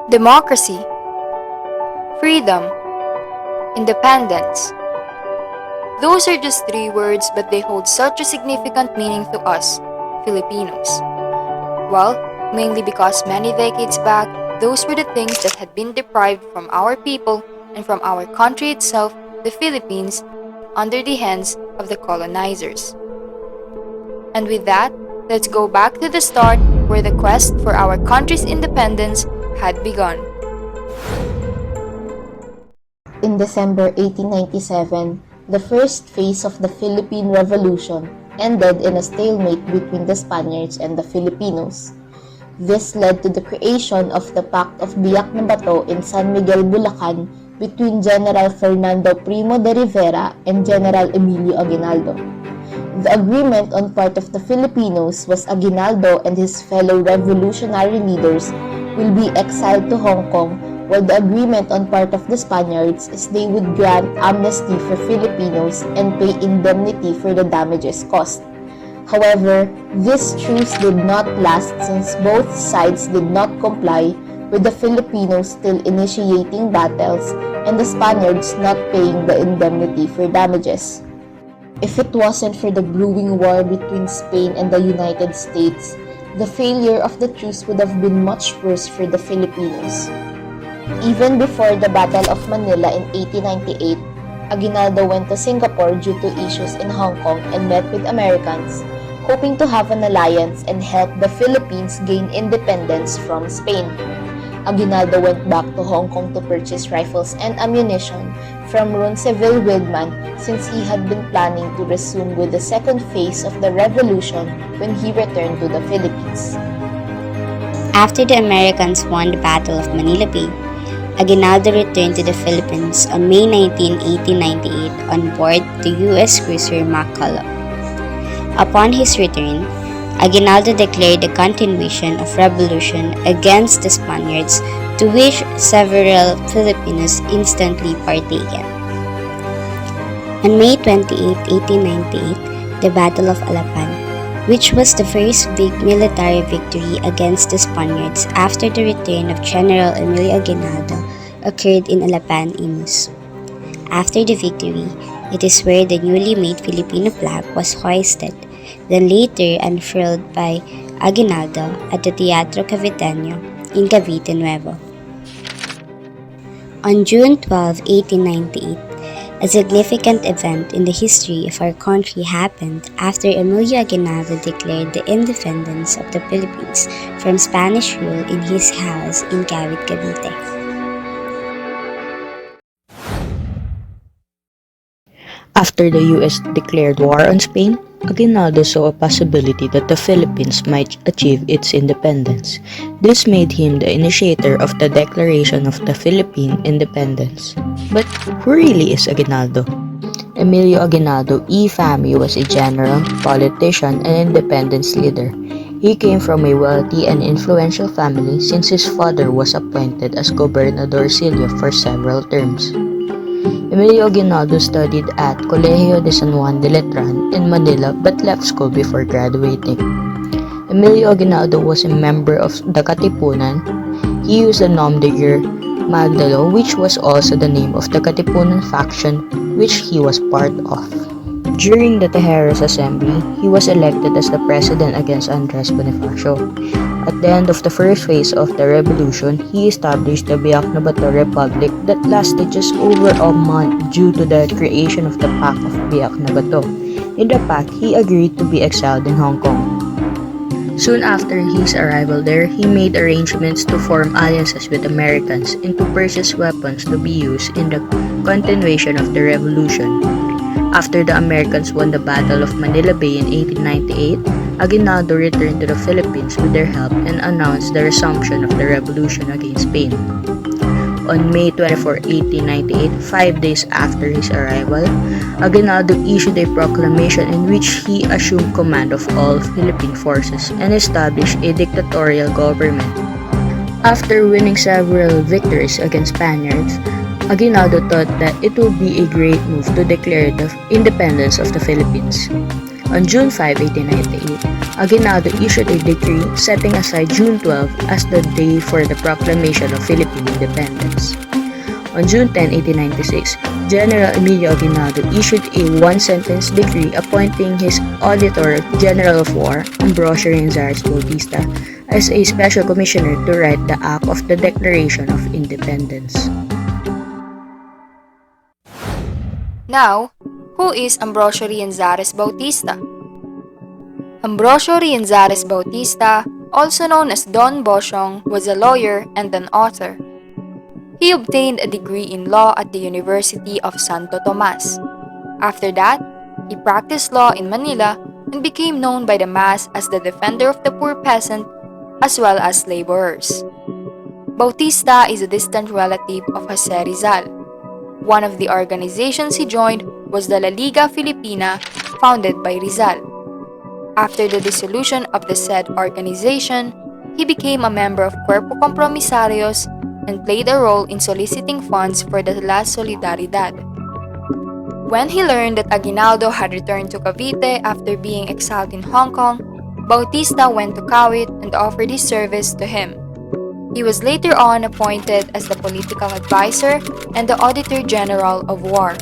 Democracy, freedom, independence. Those are just three words, but they hold such a significant meaning to us, Filipinos. Well, mainly because many decades back, those were the things that had been deprived from our people and from our country itself, the Philippines, under the hands of the colonizers. And with that, let's go back to the start where the quest for our country's independence had begun. In December 1897, the first phase of the Philippine Revolution ended in a stalemate between the Spaniards and the Filipinos. This led to the creation of the Pact of Biak na Bato in San Miguel, Bulacan between General Fernando Primo de Rivera and General Emilio Aguinaldo. The agreement on part of the Filipinos was Aguinaldo and his fellow revolutionary leaders will be exiled to Hong Kong, while the agreement on part of the Spaniards is they would grant amnesty for Filipinos and pay indemnity for the damages caused. However, this truce did not last since both sides did not comply, with the Filipinos still initiating battles and the Spaniards not paying the indemnity for damages. If it wasn't for the brewing war between Spain and the United States, the failure of the truce would have been much worse for the Filipinos. Even before the Battle of Manila in 1898, Aguinaldo went to Singapore due to issues in Hong Kong and met with Americans, hoping to have an alliance and help the Philippines gain independence from Spain. Aguinaldo went back to Hong Kong to purchase rifles and ammunition from Ronceville Wildman since he had been planning to resume with the second phase of the revolution when he returned to the Philippines. After the Americans won the Battle of Manila Bay, Aguinaldo returned to the Philippines on May 19, 1898 on board the U.S. cruiser Macadadaya. Upon his return, Aguinaldo declared the continuation of revolution against the Spaniards, to which several Filipinos instantly partaken. On May 28, 1898, the Battle of Alapan, which was the first big military victory against the Spaniards after the return of General Emilio Aguinaldo, occurred in Alapan, Imus. After the victory, it is where the newly made Filipino flag was hoisted, then later unfurled by Aguinaldo at the Teatro Caviteño in Cavite Nuevo. On June 12, 1898, a significant event in the history of our country happened after Emilio Aguinaldo declared the independence of the Philippines from Spanish rule in his house in Cavite, Cavite. After the U.S. declared war on Spain, Aguinaldo saw a possibility that the Philippines might achieve its independence. This made him the initiator of the Declaration of the Philippine Independence. But who really is Aguinaldo? Emilio Aguinaldo E. Fami was a general, politician, and independence leader. He came from a wealthy and influential family since his father was appointed as Gobernadorcillo for several terms. Emilio Aguinaldo studied at Colegio de San Juan de Letran in Manila but left school before graduating. Emilio Aguinaldo was a member of the Katipunan. He used the nom de guerre Magdalo, which was also the name of the Katipunan faction which he was part of. During the Tejeros Assembly, he was elected as the president against Andres Bonifacio. At the end of the first phase of the revolution, he established the Biak na Bato Republic that lasted just over a month due to the creation of the Pact of Biak na Bato. In the pact, he agreed to be exiled in Hong Kong. Soon after his arrival there, he made arrangements to form alliances with Americans and to purchase weapons to be used in the continuation of the revolution. After the Americans won the Battle of Manila Bay in 1898, Aguinaldo returned to the Philippines with their help and announced the resumption of the revolution against Spain. On May 24, 1898, 5 days after his arrival, Aguinaldo issued a proclamation in which he assumed command of all Philippine forces and established a dictatorial government. After winning several victories against Spaniards, Aguinaldo thought that it would be a great move to declare the independence of the Philippines. On June 5, 1898, Aguinaldo issued a decree setting aside June 12 as the day for the proclamation of Philippine independence. On June 10, 1896, General Emilio Aguinaldo issued a one-sentence decree appointing his Auditor General of War, Ambrosio Renzares Bautista, as a special commissioner to write the Act of the Declaration of Independence. Now, who is Ambrosio Renzares Bautista? Ambrosio Renzares Bautista, also known as Don Boshong, was a lawyer and an author. He obtained a degree in law at the University of Santo Tomas. After that, he practiced law in Manila and became known by the mass as the defender of the poor peasant as well as laborers. Bautista is a distant relative of Jose Rizal. One of the organizations he joined was the La Liga Filipina, founded by Rizal. After the dissolution of the said organization, he became a member of Cuerpo Compromisarios and played a role in soliciting funds for the La Solidaridad. When he learned that Aguinaldo had returned to Cavite after being exiled in Hong Kong, Bautista went to Kawit and offered his service to him. He was later on appointed as the political advisor and the Auditor General of War.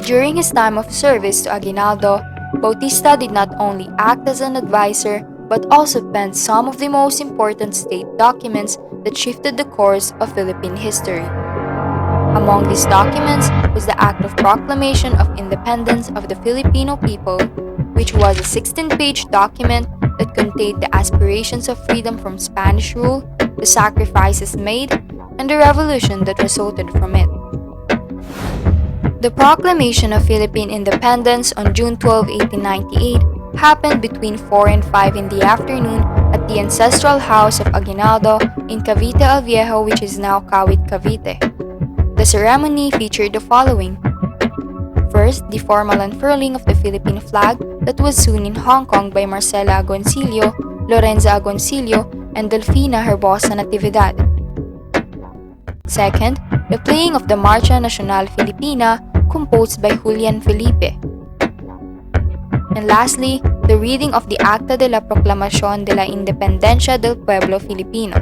During his time of service to Aguinaldo, Bautista did not only act as an advisor but also penned some of the most important state documents that shifted the course of Philippine history. Among these documents was the Act of Proclamation of Independence of the Filipino people, which was a 16-page document that contained the aspirations of freedom from Spanish rule, the sacrifices made, and the revolution that resulted from it. The Proclamation of Philippine Independence on June 12, 1898 happened between 4 and 5 in the afternoon at the ancestral house of Aguinaldo in Cavite El Viejo, which is now Kawit, Cavite. The ceremony featured the following. First, the formal unfurling of the Philippine flag that was sewn in Hong Kong by Marcela Agoncillo, Lorenza Agoncillo, and Delfina Herbosa Natividad. Second, the playing of the Marcha Nacional Filipina composed by Julian Felipe. And lastly, the reading of the Acta de la Proclamación de la Independencia del Pueblo Filipino.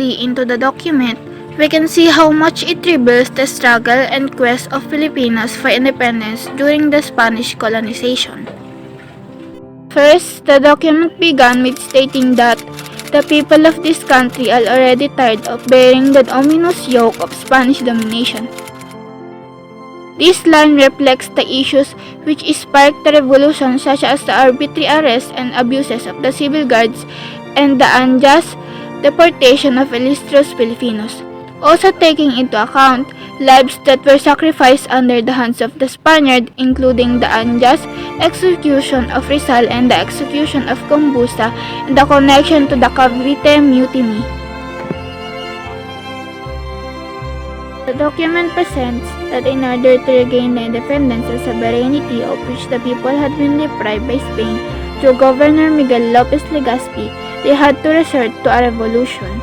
Into the document, we can see how much it reveals the struggle and quest of Filipinos for independence during the Spanish colonization. First, the document began with stating that the people of this country are already tired of bearing the ominous yoke of Spanish domination. This line reflects the issues which sparked the revolution, such as the arbitrary arrests and abuses of the civil guards and the unjust deportation of illustrious Filipinos, also taking into account lives that were sacrificed under the hands of the Spaniard, including the unjust execution of Rizal and the execution of Combusta and the connection to the Cavite Mutiny. The document presents that in order to regain the independence and sovereignty of which the people had been deprived by Spain through Governor Miguel Lopez Legazpi, they had to resort to a revolution.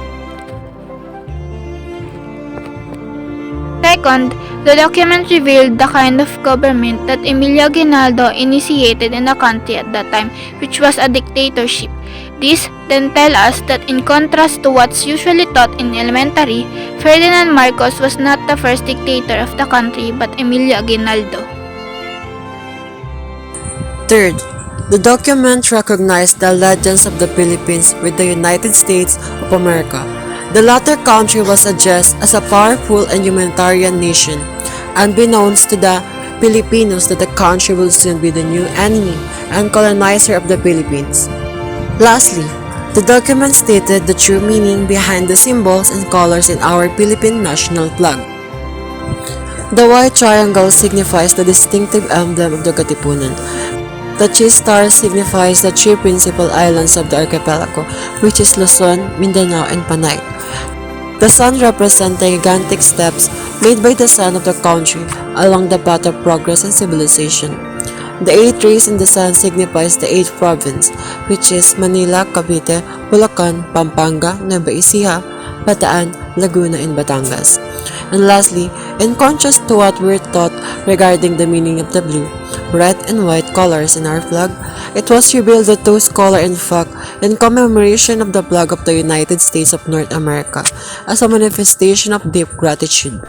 Second, the document revealed the kind of government that Emilio Aguinaldo initiated in the country at that time, which was a dictatorship. This then tells us that in contrast to what's usually taught in elementary, Ferdinand Marcos was not the first dictator of the country but Emilio Aguinaldo. Third, the document recognized the allegiance of the Philippines with the United States of America. The latter country was addressed as a powerful and humanitarian nation, unbeknownst to the Filipinos that the country will soon be the new enemy and colonizer of the Philippines. Lastly, the document stated the true meaning behind the symbols and colors in our Philippine national flag. The white triangle signifies the distinctive emblem of the Katipunan. The cheese star signifies the three principal islands of the archipelago, which is Luzon, Mindanao, and Panay. The sun represents the gigantic steps made by the sun of the country along the path of progress and civilization. The 8 rays in the sun signifies the 8th province, which is Manila, Cavite, Bulacan, Pampanga, Nueva Ecija, Bataan, Laguna, and Batangas. And lastly, in contrast to what we're taught regarding the meaning of the blue, red and white colors in our flag, it was revealed that those colors in fact in commemoration of the flag of the United States of North America as a manifestation of deep gratitude.